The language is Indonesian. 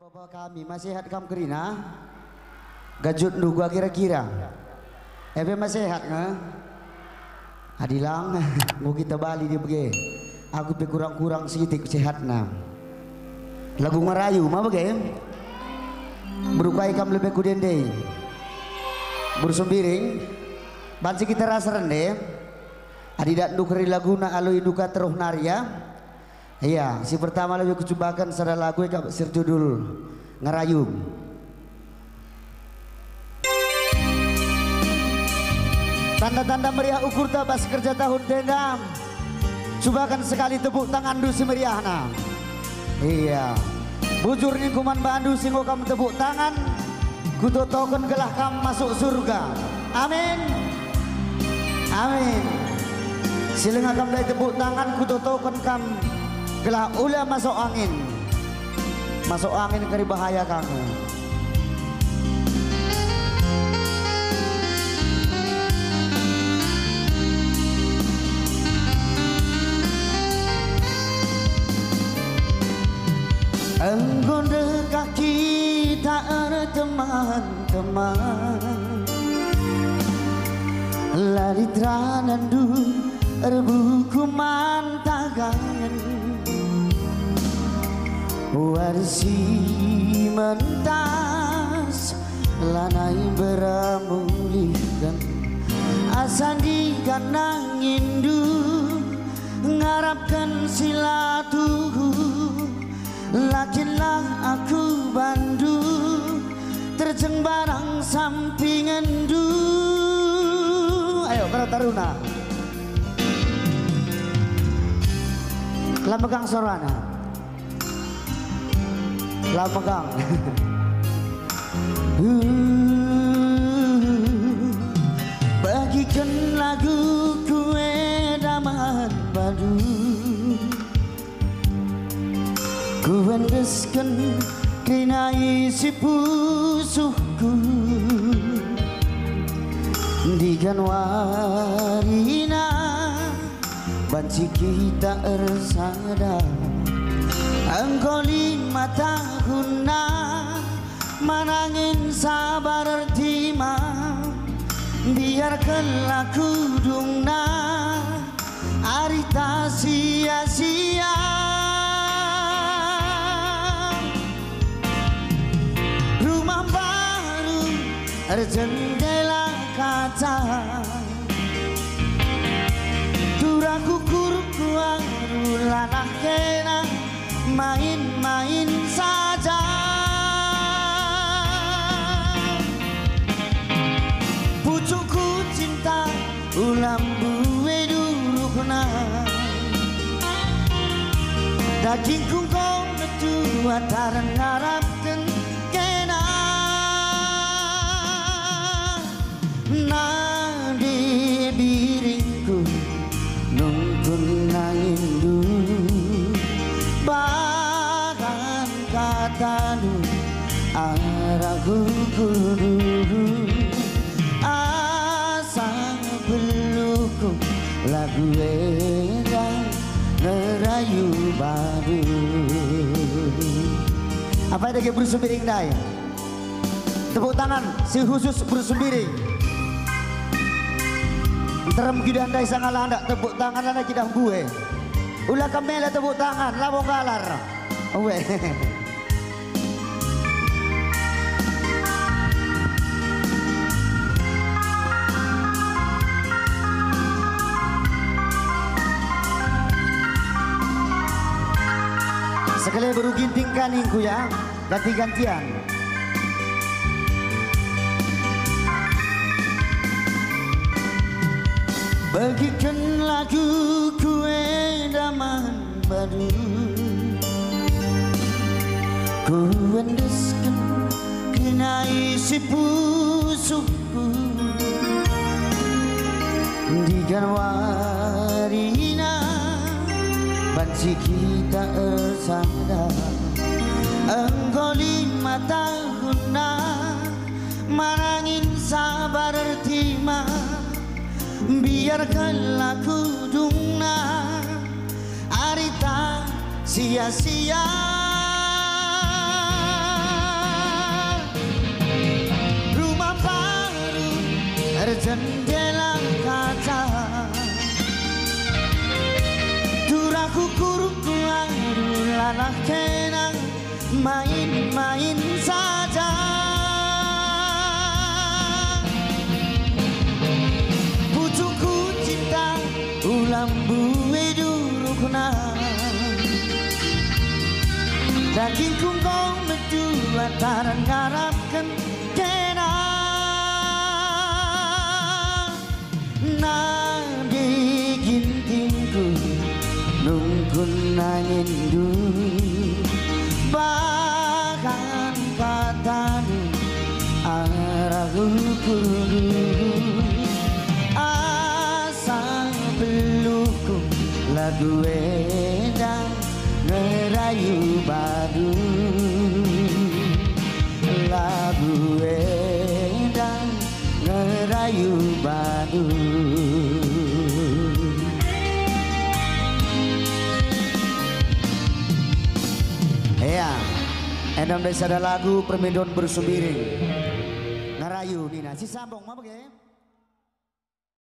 Bapak kami masih sehat kam kerina gajut gua kira-kira ebe masih sehat nggak adilang mau kita bali dia bege aku pe kurang-kurang sedikit sehat na lagu merayu mah bege berukai kam lebih kudendei bersumbiring bansi kita rasa rende adidak dukeri laguna alui duka teruh narya. Iya, si pertama lebih kucobakan sada lagu yang berjudul Ngerayu. Tanda-tanda meriah ukur tabas kerja tahun tendam. Cobakan sekali tepuk tangan dusi meriahna. Iya, bujurnya kuman bandu singgo kamu tepuk tangan. Kutotokan gelah kamu masuk surga. Amin. Amin. Silenga kamu dari tepuk tangan kutotokan kamu. Gelah ulah masuk angin kari bahaya kamu. Engkau dekat kita teman-teman lari teranandu erbuku mantagangan warsi mentas lanai beramulihkan asandi kanang indu ngarapkan silatuhu lakinlah aku bandu terjeng barang sampingandu ayo para taruna lamegang sorana lamegang bagikan lagu kue daman padu ku wendeskan kena isi pusuhku di Januarina banci kita ersada engkau 5 tahun manangin sabar terima biarkan laku dungna arita sia-sia rumah baru jendela kaca turah kukur kuaru lanah kena main-main saja pucukku cinta ulam buwe durukna dagingku kau metu ataran ngarapkan kena nadi biringku nungkun nangindu bagan katanu aragu kudu asang beluku lagu edang ngerayu baru apa ada ke bersumbiring dai tepuk tangan si khusus bersumbiring terem kidah dai sangalah anda tepuk tangan anda kidah buwe ulah kamela tepuk tangan labong galar uwe sekali baru gintingkan ingku ya ganti-gantian bagikan lagu kue daman baru ku wendeskan kena isi pusuhku di Januarina banci kita ersada engkau 5 tahun manangin sabar terima biarkan laku dungna arita sia-sia jendela kaca Turaku kuruku lalah kenang main-main saja Pucuku cinta ulam buwe durukna Daging kungkong medua tarang ngarapkan kena Nadi gintingku nungkun angin du Bahkan katamu arahku Asal peluku lagu wedang ngerayu badu Lagu wedang ngerayu badu Ya, enam desa ada lagu permedon bersubiring ngerayu Nina si sambung apa ke?